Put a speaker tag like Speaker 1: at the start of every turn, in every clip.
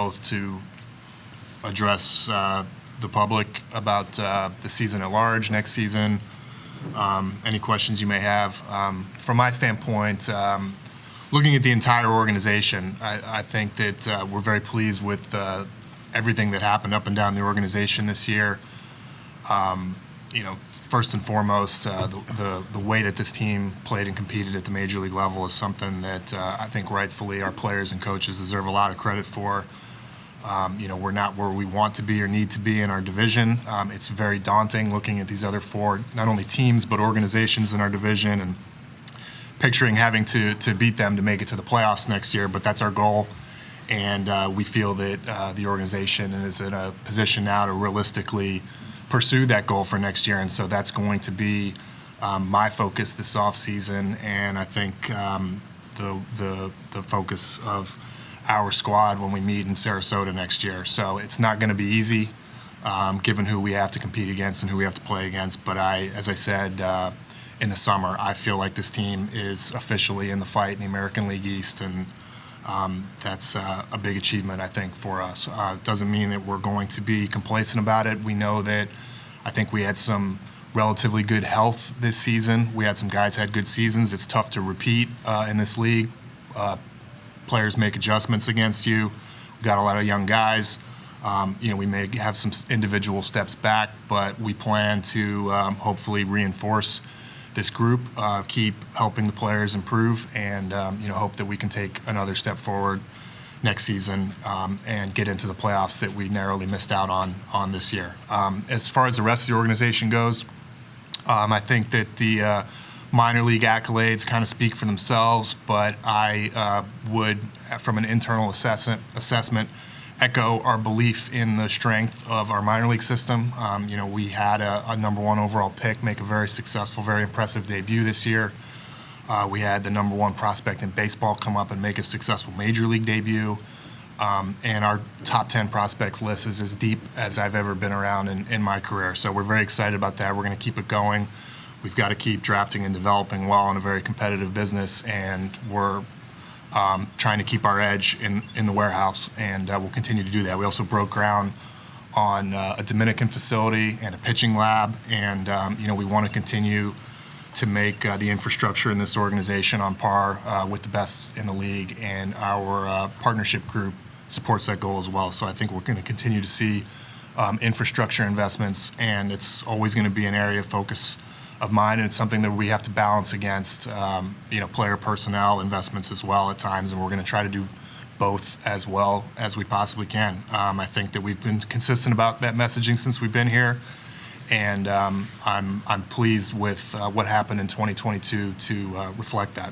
Speaker 1: both to address the public about the season at large, next season, any questions you may have. From my standpoint, looking at the entire organization, I think that we're very pleased with everything that happened up and down the organization this year. First and foremost, the way that this team played and competed at the major league level is something that I think rightfully our players and coaches deserve a lot of credit for. We're not where we want to be or need to be in our division. It's very daunting looking at these other four, not only teams, but organizations in our division, and picturing having to beat them to make it to the playoffs next year. But that's our goal, and we feel that the organization is in a position now to realistically pursue that goal for next year. And so that's going to be my focus this offseason, and I think the focus of our squad when we meet in Sarasota next year. So it's not going to be easy, given who we have to compete against and who we have to play against. But as I said in the summer, I feel like this team is officially in the fight in the American League East, and that's a big achievement, I think, for us. Doesn't mean that we're going to be complacent about it. We know that I think we had some relatively good health this season. We had some guys had good seasons. It's tough to repeat in this league. Players make adjustments against you. We've got a lot of young guys. We may have some individual steps back, but we plan to hopefully reinforce this group, keep helping the players improve, and hope that we can take another step forward next season and get into the playoffs that we narrowly missed out on this year. As far as the rest of the organization goes, I think that the minor league accolades kind of speak for themselves, but I would, from an internal assessment, echo our belief in the strength of our minor league system. We had a number one overall pick make a very successful, very impressive debut this year. We had the number one prospect in baseball come up and make a successful major league debut. And our top 10 prospects list is as deep as I've ever been around in my career. So we're very excited about that. We're going to keep it going. We've got to keep drafting and developing well in a very competitive business, and we're trying to keep our edge in the warehouse, and we'll continue to do that. We also broke ground on a Dominican facility and a pitching lab, and we want to continue to make the infrastructure in this organization on par with the best in the league, and our partnership group supports that goal as well. So I think we're going to continue to see infrastructure investments, and it's always going to be an area of focus of mine, and it's something that we have to balance against player personnel investments as well at times, and we're going to try to do both as well as we possibly can. I think that we've been consistent about that messaging since we've been here, and I'm pleased with what happened in 2022 to reflect that.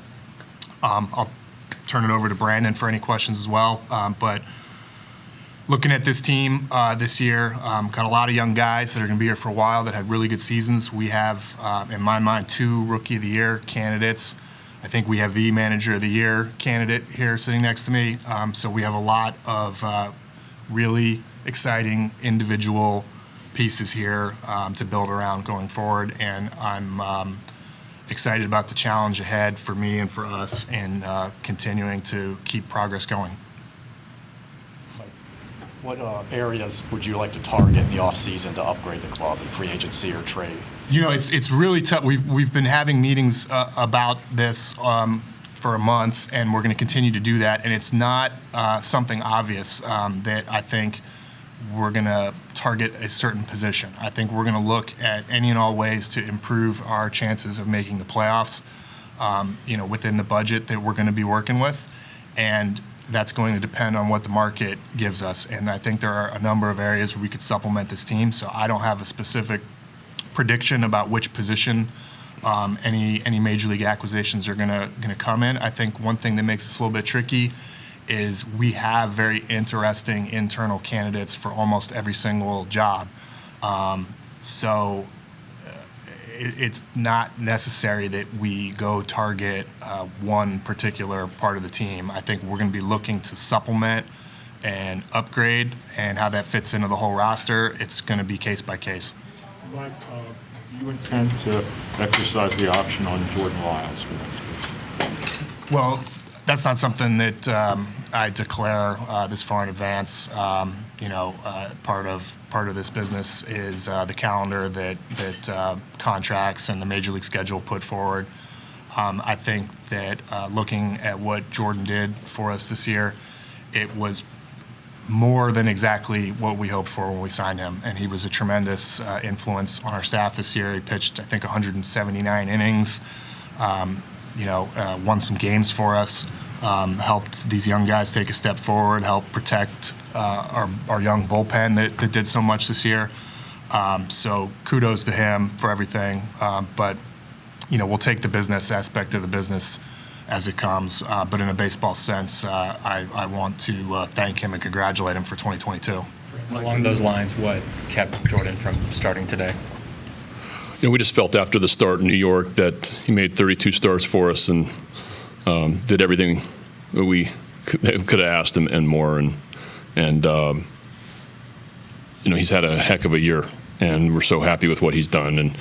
Speaker 1: I'll turn it over to Brandon for any questions as well, but looking at this team this year, got a lot of young guys that are going to be here for a while that had really good seasons. We have, in my mind, 2 Rookie of the Year candidates. I think we have the Manager of the Year candidate here sitting next to me. So we have a lot of really exciting individual pieces here to build around going forward. And I'm excited about the challenge ahead for me and for us in continuing to keep progress going.
Speaker 2: What areas would you like to target in the offseason to upgrade the club in free agency or trade?
Speaker 1: It's really tough. We've been having meetings about this for a month, and we're going to continue to do that. And it's not something obvious that I think we're going to target a certain position. I think we're going to look at any and all ways to improve our chances of making the playoffs, within the budget that we're going to be working with. And that's going to depend on what the market gives us. And I think there are a number of areas where we could supplement this team. So I don't have a specific prediction about which position any major league acquisitions are going to come in. I think one thing that makes this a little bit tricky is we have very interesting internal candidates for almost every single job. So it's not necessary that we go target one particular part of the team. I think we're going to be looking to supplement and upgrade, and how that fits into the whole roster, it's going to be case by case.
Speaker 3: Mike, do you intend to exercise the option on Jordan Lyles for next year?
Speaker 1: Well, That's not something that I declare this far in advance. Part of this business is the calendar that contracts and the major league schedule put forward. I think that looking at what Jordan did for us this year, it was more than exactly what we hoped for when we signed him. And he was a tremendous influence on our staff this year. He pitched, I think, 179 innings, won some games for us, helped these young guys take a step forward, helped protect our young bullpen that did so much this year. So kudos to him for everything. But we'll take the business aspect of the business as it comes. But in a baseball sense, I want to thank him and congratulate him for 2022.
Speaker 4: Along those lines, what kept Jordan from starting today?
Speaker 5: We just felt after the start in New York that he made 32 starts for us and did everything that we could have asked him and more. And he's had a heck of a year, and we're so happy with what he's done. And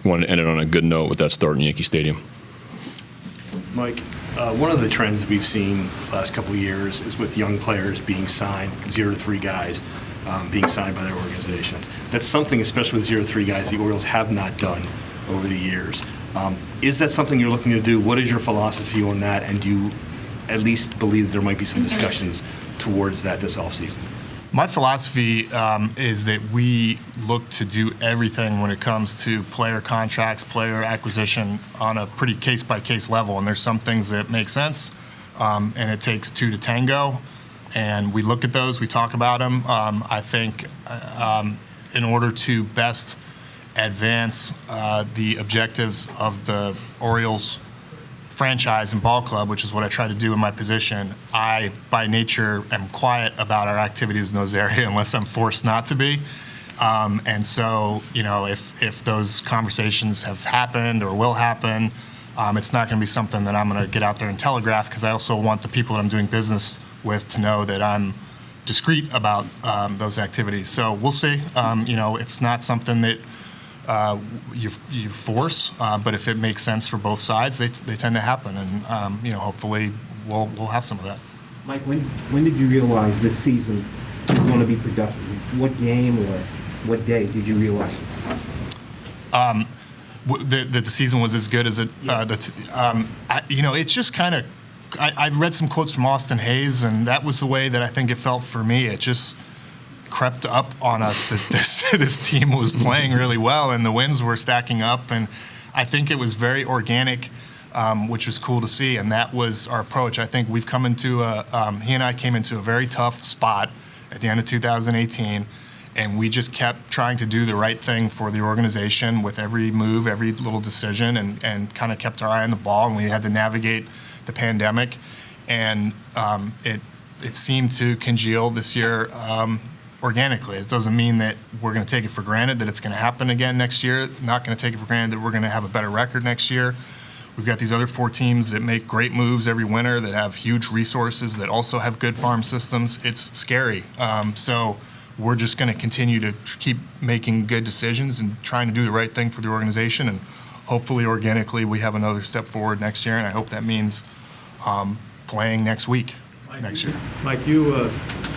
Speaker 5: we want to end it on a good note with that start in Yankee Stadium.
Speaker 6: Mike, one of the trends we've seen the last couple of years is with young players being signed, 0 to 3 guys being signed by their organizations. That's something, especially with 0 to 3 guys, the Orioles have not done over the years. Is that something you're looking to do? What is your philosophy on that? And do you at least believe that there might be some discussions towards that this offseason?
Speaker 1: My philosophy is that we look to do everything when it comes to player contracts, player acquisition on a pretty case-by-case level. And there's some things that make sense, and it takes 2 to tango. And we look at those, we talk about them. I think in order to best advance the objectives of the Orioles franchise and ball club, which is what I try to do in my position, I, by nature, am quiet about our activities in those areas unless I'm forced not to be. And so, if those conversations have happened or will happen, it's not going to be something that I'm going to get out there and telegraph, because I also want the people that I'm doing business with to know that I'm discreet about those activities. So we'll see. It's not something that you force, but if it makes sense for both sides, they tend to happen, and hopefully we'll have some of that.
Speaker 7: Mike, when did you realize this season was going to be productive? What game or what day did you realize it?
Speaker 1: That the season was as good as it. It's just kind of. I read some quotes from Austin Hayes, and that was the way that I think it felt for me. It just crept up on us that this team was playing really well and the wins were stacking up, and I think it was very organic, which was cool to see, and that was our approach. I think we've come into he and I came into a very tough spot at the end of 2018, and we just kept trying to do the right thing for the organization with every move, every little decision, and kind of kept our eye on the ball, and we had to navigate the pandemic, and it seemed to congeal this year organically. It doesn't mean that we're going to take it for granted that it's going to happen again next year. Not going to take it for granted that we're going to have a better record next year. We've got these other 4 teams that make great moves every winter, that have huge resources, that also have good farm systems. It's scary. So we're just going to continue to keep making good decisions and trying to do the right thing for the organization, and hopefully organically we have another step forward next year, and I hope that means playing next week, next year.
Speaker 3: Mike, you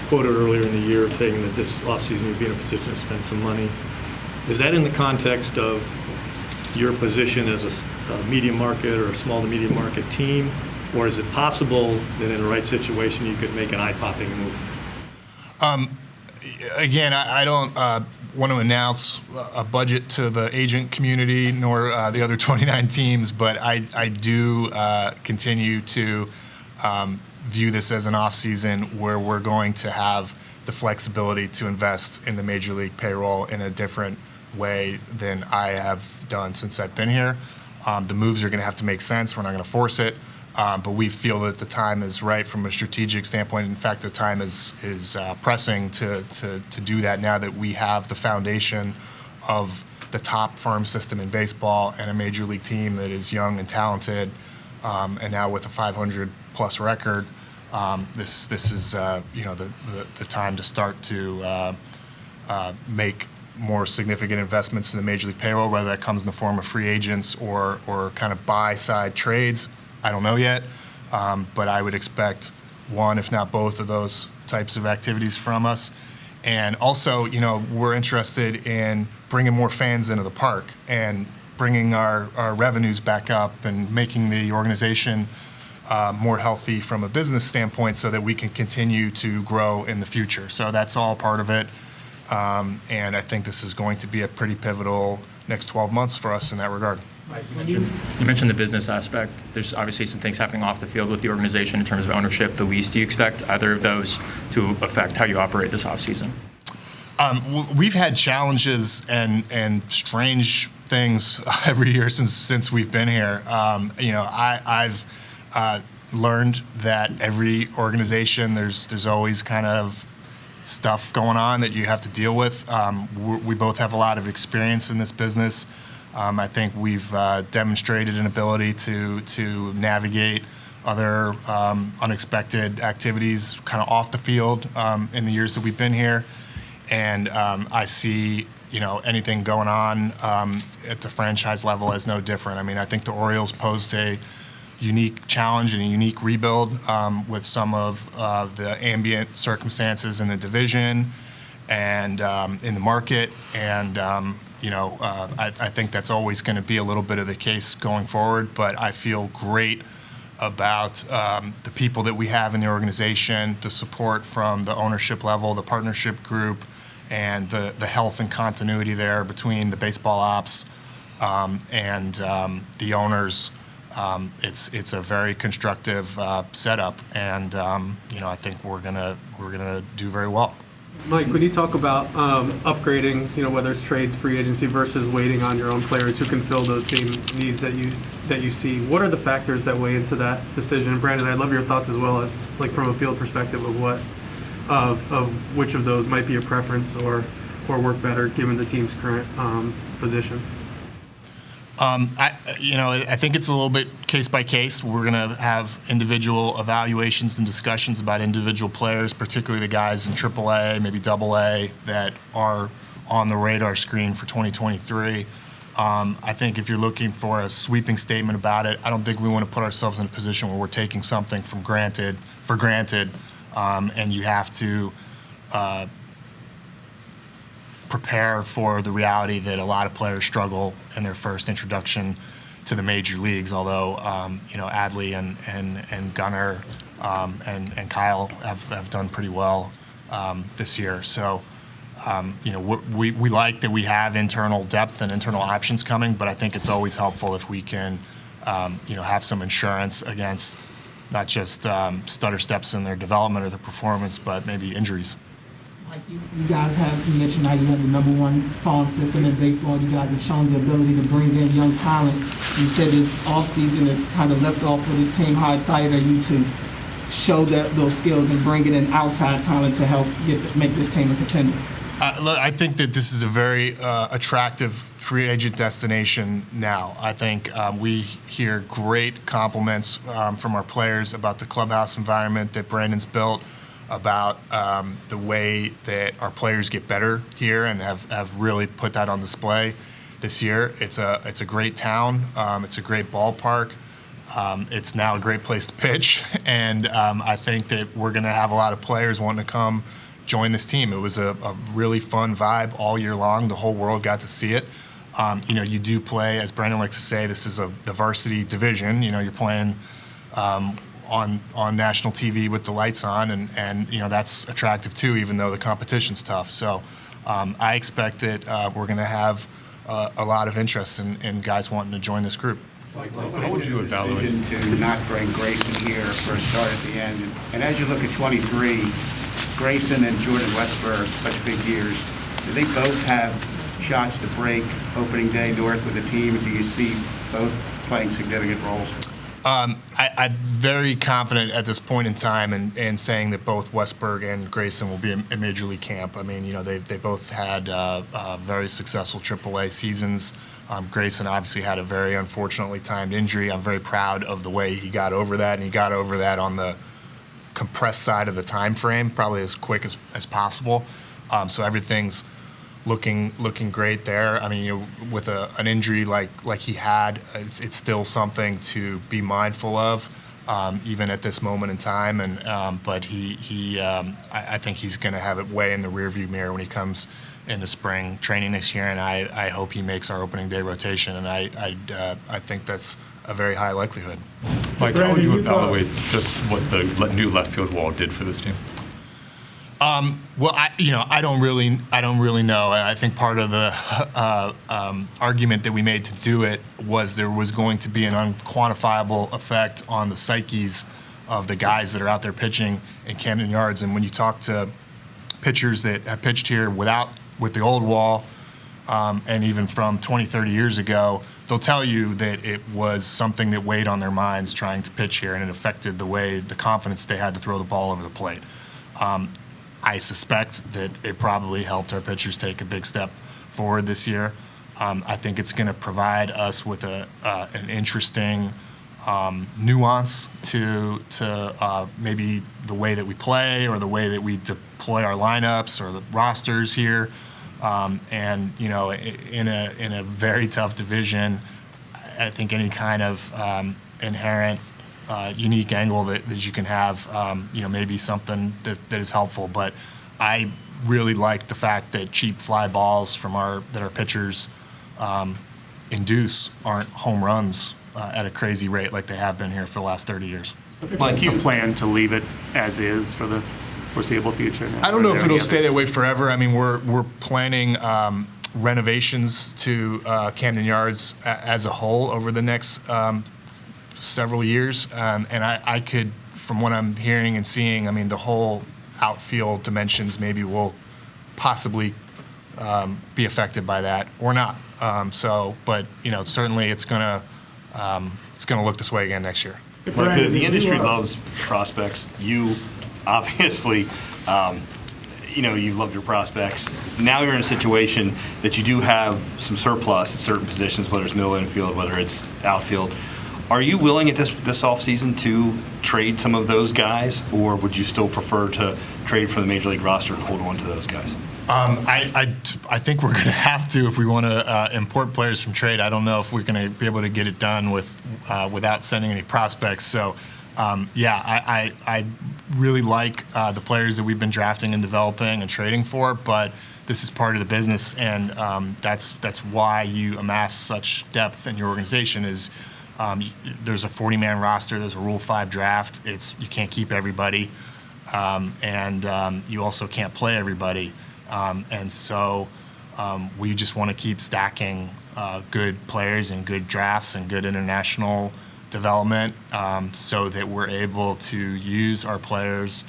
Speaker 3: quoted earlier in the year saying that this offseason you'd be in a position to spend some money. Is that in the context of your position as a medium market or a small to medium market team, or is it possible that in the right situation you could make an eye-popping move?
Speaker 1: Again, I don't want to announce a budget to the agent community nor the other 29 teams, but I do continue to view this as an off-season where we're going to have the flexibility to invest in the Major League payroll in a different way than I have done since I've been here. The moves are going to have to make sense. We're not going to force it, but we feel that the time is right from a strategic standpoint. In fact, the time is pressing to do that now that we have the foundation of the top farm system in baseball and a Major League team that is young and talented, and now with a 500-plus record. This is the time to start to make more significant investments in the Major League payroll, whether that comes in the form of free agents or kind of buy-side trades. I don't know yet, but I would expect one, if not both, of those types of activities from us. And also, we're interested in bringing more fans into the park and bringing our revenues back up and making the organization more healthy from a business standpoint so that we can continue to grow in the future. So that's all part of it. And I think this is going to be a pretty pivotal next 12 months for us in that regard.
Speaker 4: You mentioned the business aspect. There's obviously some things happening off the field with the organization in terms of ownership, the lease. Do you expect either of those to affect how you operate this offseason?
Speaker 1: We've had challenges and strange things every year since we've been here. I've learned that every organization, there's always kind of stuff going on that you have to deal with. We both have a lot of experience in this business. I think we've demonstrated an ability to navigate other unexpected activities kind of off the field in the years that we've been here. And I see, anything going on at the franchise level as no different. I mean, I think the Orioles posed a unique challenge and a unique rebuild with some of the ambient circumstances in the division and in the market. And, I think that's always going to be a little bit of the case going forward. But I feel great about the people that we have in the organization, the support from the ownership level, the partnership group, and the health and continuity there between the baseball ops and the owners. It's a very constructive setup, and I think we're gonna do very well.
Speaker 8: Mike, when you talk about upgrading, whether it's trades, free agency versus waiting on your own players who can fill those team needs that you see, what are the factors that weigh into that decision? And Brandon, I'd love your thoughts as well as from a field perspective of which of those might be a preference or work better given the team's current position.
Speaker 1: I think it's a little bit case by case. We're going to have individual evaluations and discussions about individual players, particularly the guys in AAA, maybe AA, that are on the radar screen for 2023. I think if you're looking for a sweeping statement about it, I don't think we want to put ourselves in a position where we're taking something for granted, and you have to prepare for the reality that a lot of players struggle in their first introduction to the major leagues. Although Adley and Gunnar and Kyle have done pretty well this year. So we like that we have internal depth and internal options coming, but I think it's always helpful if we can have some insurance against not just stutter steps in their development or their performance, but maybe injuries.
Speaker 9: Like you guys you mentioned how you have the #1 farm system in baseball. You guys have shown the ability to bring in young talent. You said this offseason is kind of left off with this team. How excited are you to show those skills and bring in outside talent to help make this team a contender?
Speaker 1: Look, I think that this is a very attractive free agent destination now. I think we hear great compliments from our players about the clubhouse environment that Brandon's built, about the way that our players get better here and have really put that on display this year. It's a great town. It's a great ballpark. It's now a great place to pitch. And I think that we're going to have a lot of players wanting to come join this team. It was a really fun vibe all year long. The whole world got to see it. You do play, as Brandon likes to say, this is the varsity division. You're playing on national TV with the lights on, and that's attractive too, even though the competition's tough. So I expect that we're going to have a lot of interest in guys wanting to join this group.
Speaker 10: How would you evaluate to not bring Grayson here for a start at the end? And as you look at 23, Grayson and Jordan Westberg, such big years, do they both have shots to break opening day north with the team? Do you see both playing significant roles?
Speaker 1: I'm very confident at this point in time in saying that both Westberg and Grayson will be in Major League camp. I mean, they both had very successful AAA seasons. Grayson obviously had a very unfortunately timed injury. I'm very proud of the way he got over that, and he got over that on the compressed side of the time frame, probably as quick as possible. So everything's looking great there. I mean, with an injury like he had, it's still something to be mindful of. even at this moment in time. And but I think he's going to have it way in the rearview mirror when he comes into spring training this year. And I hope he makes our opening day rotation. And I think that's a very high likelihood.
Speaker 11: Mike, how would you evaluate just what the new left field wall did for this team?
Speaker 1: Well, I don't really know. I think part of the argument that we made to do it was there was going to be an unquantifiable effect on the psyches of the guys that are out there pitching in Camden Yards. And when you talk to pitchers that have pitched here with the old wall, and even from 20, 30 years ago, they'll tell you that it was something that weighed on their minds trying to pitch here, and it affected the confidence they had to throw the ball over the plate. I suspect that it probably helped our pitchers take a big step forward this year. I think it's going to provide us with an interesting nuance to maybe the way that we play or the way that we deploy our lineups or the rosters here. And in a very tough division, I think any kind of inherent unique angle that you can have, maybe something that is helpful. But I really like the fact that cheap fly balls that our pitchers induce aren't home runs at a crazy rate like they have been here for the last 30 years.
Speaker 6: Mike, you
Speaker 12: plan to leave it as is for the foreseeable future?
Speaker 1: I don't know if it'll stay that way forever. I mean, we're planning renovations to Camden Yards as a whole over the next several years, and I could, from what I'm hearing and seeing, I mean, the whole outfield dimensions maybe will possibly be affected by that or not. But certainly it's gonna look this way again next year.
Speaker 6: Mike, the industry loves prospects. You obviously, you love your prospects. Now you're in a situation that you do have some surplus at certain positions, whether it's middle infield, whether it's outfield. Are you willing at this offseason to trade some of those guys, or would you still prefer to trade from the Major League roster and hold on to those guys?
Speaker 1: I think we're going to have to if we want to import players from trade. I don't know if we're going to be able to get it done without sending any prospects. So, I really like the players that we've been drafting and developing and trading for, but this is part of the business, and that's why you amass such depth in your organization is there's a 40-man roster, there's a Rule 5 draft. You can't keep everybody, and you also can't play everybody. And so we just want to keep stacking good players and good drafts and good international development so that we're able to use our players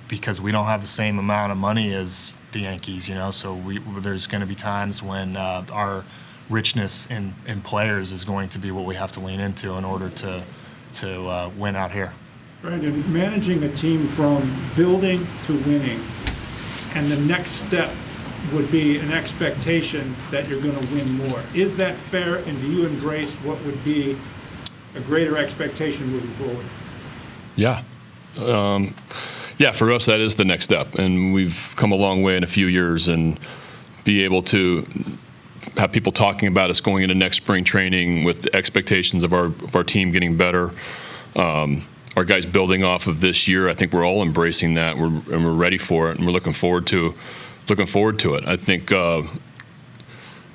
Speaker 1: because we don't have the same amount of money as the Yankees, so there's going to be times when our richness in players is going to be what we have to lean into in order to win out here.
Speaker 13: Brandon, managing a team from building to winning, and the next step would be an expectation that you're going to win more. Is that fair, and do you embrace what would be a greater expectation moving forward?
Speaker 5: Yeah. For us, that is the next step, and we've come a long way in a few years, and be able to have people talking about us going into next spring training with the expectations of our team getting better. Our guys building off of this year, I think we're all embracing that, and we're ready for it, and we're looking forward to it. I think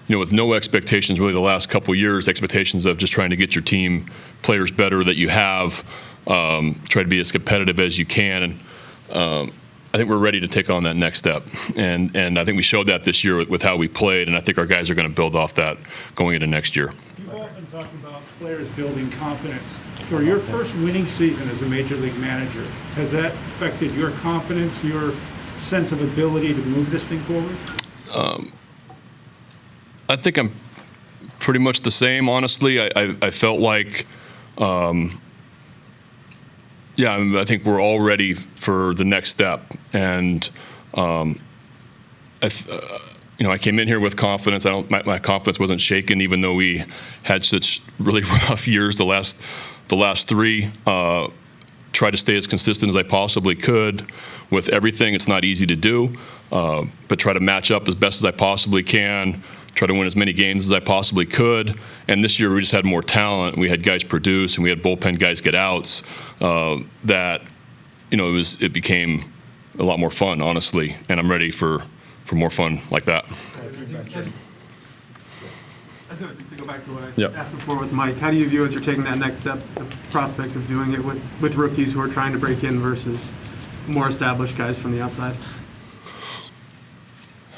Speaker 5: with no expectations really the last couple of years, expectations of just trying to get your team players better that you have, try to be as competitive as you can, and I think we're ready to take on that next step, and I think we showed that this year with how we played, and I think our guys are going to build off that going into next year.
Speaker 13: You often talk about players building confidence. For your first winning season as a Major League manager, has that affected your confidence, your sense of ability to move this thing forward?
Speaker 5: I think I'm pretty much the same, honestly. I felt like, I think we're all ready for the next step. And, I came in here with confidence. My confidence wasn't shaken, even though we had such really rough years the last three. Try to stay as consistent as I possibly could with everything. It's not easy to do, but try to match up as best as I possibly can. try to win as many games as I possibly could. And this year we just had more talent. We had guys produce, and we had bullpen guys get outs. That it became a lot more fun, honestly. And I'm ready for more fun like that.
Speaker 8: Just to go back to what I
Speaker 5: Yep.
Speaker 8: asked before with Mike, how do you view as you're taking that next step, the prospect of doing it with rookies who are trying to break in versus more established guys from the outside?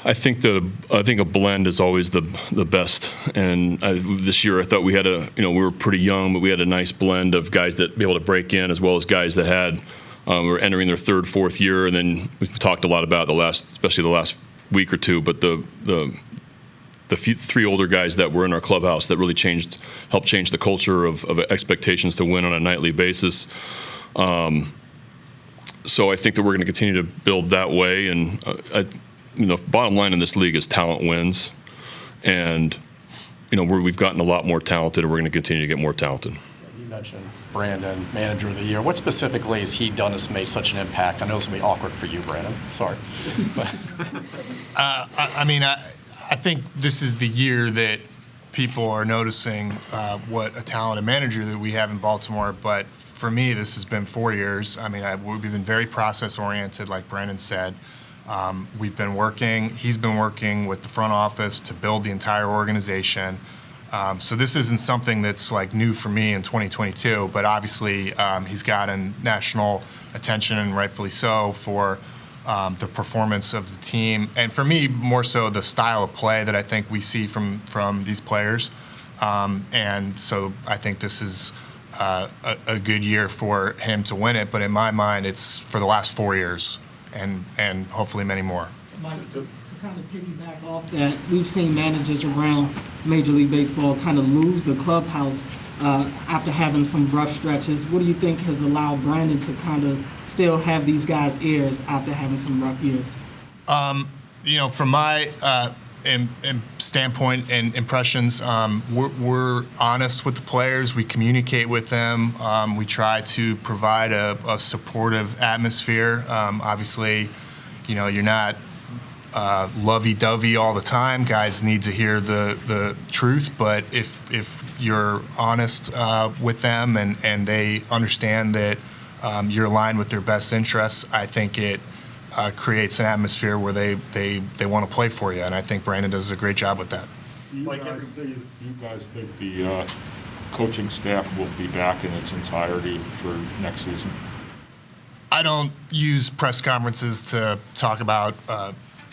Speaker 5: I think a blend is always the best. And this year I thought we had we were pretty young, but we had a nice blend of guys that be able to break in as well as guys that had were entering their third, fourth year. And then we've talked a lot about especially the last week or two, but the three older guys that were in our clubhouse that really helped change the culture of expectations to win on a nightly basis. So I think that we're going to continue to build that way. And bottom line in this league is talent wins. And we've gotten a lot more talented, and we're going to continue to get more talented.
Speaker 2: You mentioned Brandon, Manager of the Year. What specifically has he done that's made such an impact? I know it's going to be awkward for you, Brandon. Sorry.
Speaker 1: I think this is the year that people are noticing what a talented manager that we have in Baltimore. But for me, this has been 4 years. We've been very process-oriented, like Brandon said. He's been working with the front office to build the entire organization. So this isn't something that's like new for me in 2022, but obviously he's gotten national attention, and rightfully so, for the performance of the team, and for me, more so the style of play that I think we see from these players. And so I think this is a good year for him to win it, but in my mind, it's for the last 4 years, and hopefully many more.
Speaker 9: Mike, to kind of piggyback off that, we've seen managers around Major League Baseball kind of lose the clubhouse after having some rough stretches. What do you think has allowed Brandon to kind of still have these guys' ears after having some rough years?
Speaker 1: From my standpoint and impressions, we're honest with the players. We communicate with them. We try to provide a supportive atmosphere. Obviously, you're not lovey-dovey all the time. Guys need to hear the truth, but if you're honest with them and they understand that you're aligned with their best interests, I think it creates an atmosphere where they want to play for you, and I think Brandon does a great job with that.
Speaker 14: Do you guys think the coaching staff will be back in its entirety for next season?
Speaker 1: I don't use press conferences to talk about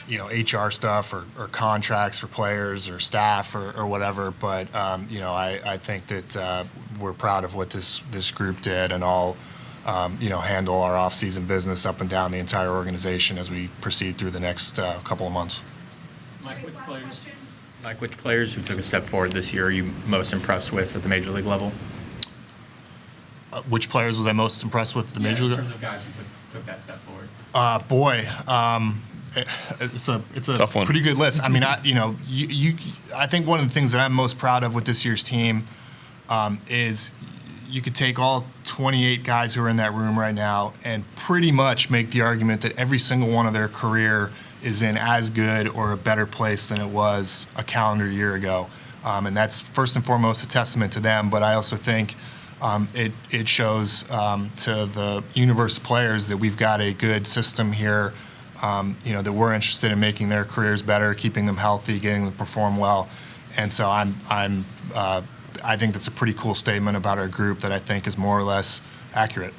Speaker 1: HR stuff or contracts for players or staff or whatever, but I think that we're proud of what this group did, and all handle our off-season business up and down the entire organization as we proceed through the next couple of months.
Speaker 4: Mike, which players who took a step forward this year are you most impressed with at the Major League level?
Speaker 1: Which players was I most impressed with at the Major League?
Speaker 4: In terms of guys who took that step forward.
Speaker 1: It's a
Speaker 5: tough one.
Speaker 1: Pretty good list. I think one of the things that I'm most proud of with this year's team is you could take all 28 guys who are in that room right now and pretty much make the argument that every single one of their career is in as good or a better place than it was a calendar year ago. And that's first and foremost a testament to them, but I also think it shows to the universe of players that we've got a good system here, that we're interested in making their careers better, keeping them healthy, getting them to perform well. And so I think that's a pretty cool statement about our group that I think is more or less accurate.